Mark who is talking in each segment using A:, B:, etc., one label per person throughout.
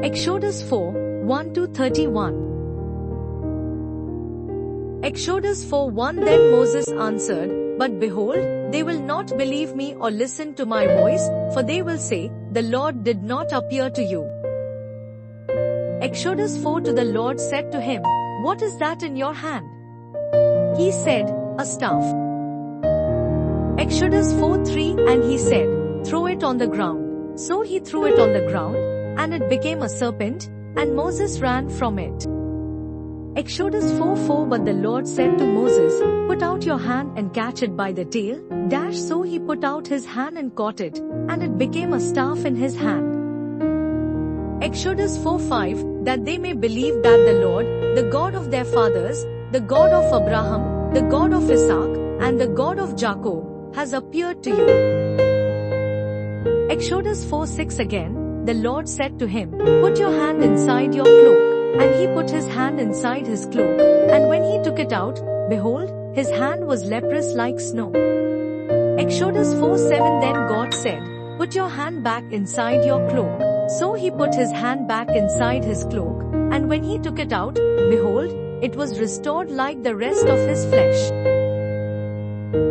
A: Exodus 4, 1-31. Exodus 4:1 Then Moses answered, But behold, they will not believe me or listen to my voice, for they will say, The Lord did not appear to you. Exodus 4 To the Lord said to him, What is that in your hand? He said, A staff. Exodus 4:3 And he said, Throw it on the ground. So he threw it on the ground, and it became a serpent, and Moses ran from it. Exodus 4:4 But the Lord said to Moses, Put out your hand and catch it by the tail. So he put out his hand and caught it, and it became a staff in his hand. Exodus 4:5 That they may believe that the Lord, the God of their fathers, the God of Abraham, the God of Isaac, and the God of Jacob, has appeared to you. Exodus 4:6 Again, the Lord said to him, Put your hand inside your cloak. And he put his hand inside his cloak, and when he took it out, behold, his hand was leprous like snow. Exodus 4:7 Then God said, Put your hand back inside your cloak. So he put his hand back inside his cloak, and when he took it out, behold, it was restored like the rest of his flesh.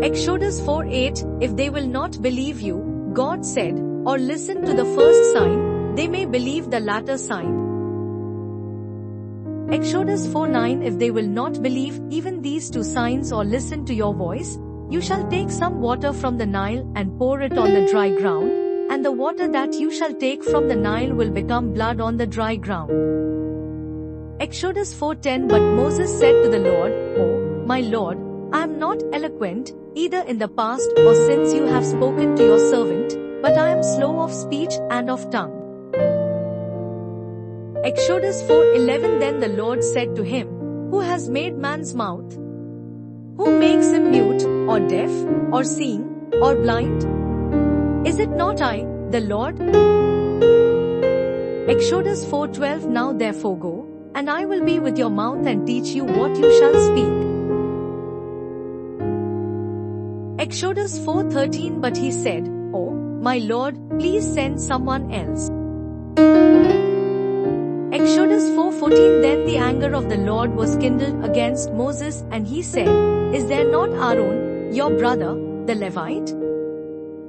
A: Exodus 4:8 If they will not believe you, God said, or listen to the first sign, they may believe the latter sign. Exodus 4:9 If they will not believe even these two signs or listen to your voice, you shall take some water from the Nile and pour it on the dry ground, and the water that you shall take from the Nile will become blood on the dry ground. Exodus 4:10 But Moses said to the Lord, Oh, my Lord, I am not eloquent, either in the past or since you have spoken to your servant, but I am slow of speech and of tongue. Exodus 4:11 Then the Lord said to him, Who has made man's mouth? Who makes him mute, or deaf, or seeing, or blind? Is it not I, the Lord? Exodus 4:12 Now therefore go, and I will be with your mouth and teach you what you shall speak. Exodus 4:13 But he said, Oh, my Lord, please send someone else. Exodus 4:14 Then the anger of the Lord was kindled against Moses, and he said, Is there not Aaron, your brother, the Levite?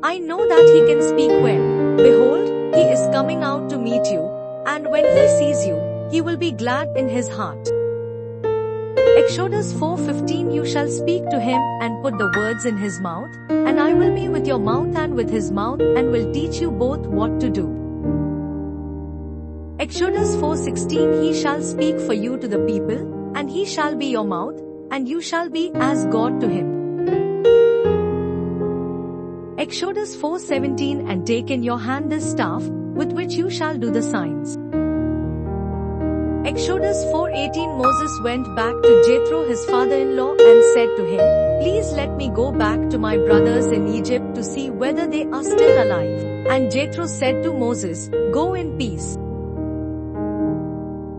A: I know that he can speak well. Behold, he is coming out to meet you, and when he sees you, he will be glad in his heart. Exodus 4:15 You shall speak to him, and put the words in his mouth, and I will be with your mouth and with his mouth, and will teach you both what to do. Exodus 4:16 He shall speak for you to the people, and he shall be your mouth, and you shall be as God to him. Exodus 4:17 And take in your hand this staff, with which you shall do the signs. Exodus 4:18 Moses went back to Jethro his father-in-law and said to him, Please let me go back to my brothers in Egypt to see whether they are still alive. And Jethro said to Moses, Go in peace.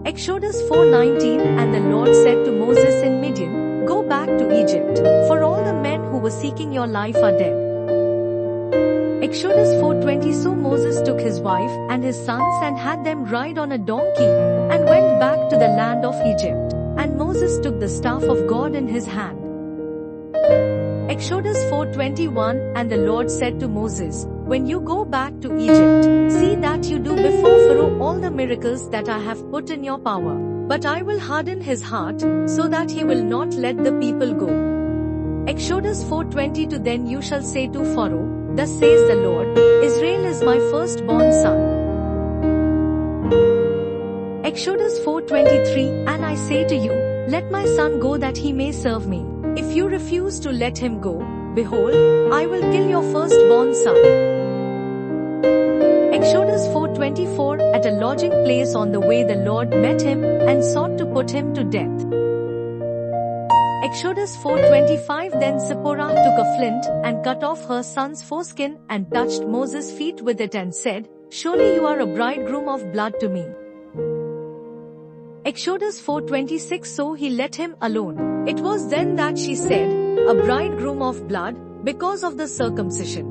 A: Exodus 4:19 And the Lord said to Moses in Midian, Go back to Egypt, for all the men who were seeking your life are dead. Exodus 4:20 So Moses took his wife and his sons and had them ride on a donkey, and went back to the land of Egypt, and Moses took the staff of God in his hand. Exodus 4:21 And the Lord said to Moses, When you go back to Egypt, see that you do before Pharaoh all the miracles that I have put in your power. But I will harden his heart, so that he will not let the people go. Exodus 4:22 Then you shall say to Pharaoh, Thus says the Lord, Israel is my firstborn son. Exodus 4:23 And I say to you, Let my son go that he may serve me. If you refuse to let him go, behold, I will kill your firstborn son. Exodus 4:24 At a lodging place on the way the Lord met him, and sought to put him to death. Exodus 4:25 Then Zipporah took a flint, and cut off her son's foreskin, and touched Moses' feet with it and said, Surely you are a bridegroom of blood to me. Exodus 4:26 So he let him alone. It was then that she said, A bridegroom of blood, because of the circumcision.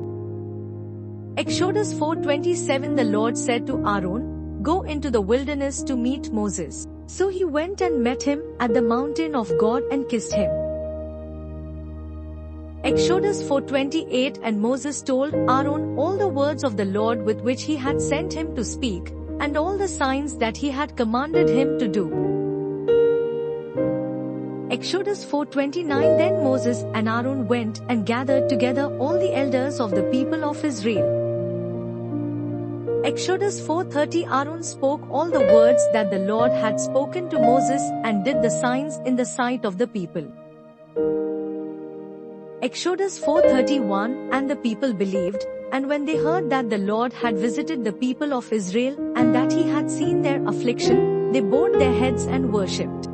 A: Exodus 4:27 The Lord said to Aaron, "Go into the wilderness to meet Moses." So he went and met him at the mountain of God and kissed him. Exodus 4:28. And Moses told Aaron all the words of the Lord with which he had sent him to speak, and all the signs that he had commanded him to do. Exodus 4:29. Then Moses and Aaron went and gathered together all the elders of the people of Israel. Exodus 4:30. Aaron spoke all the words that the Lord had spoken to Moses and did the signs in the sight of the people. Exodus 4:31. And the people believed, and when they heard that the Lord had visited the people of Israel and that he had seen their affliction, they bowed their heads and worshipped.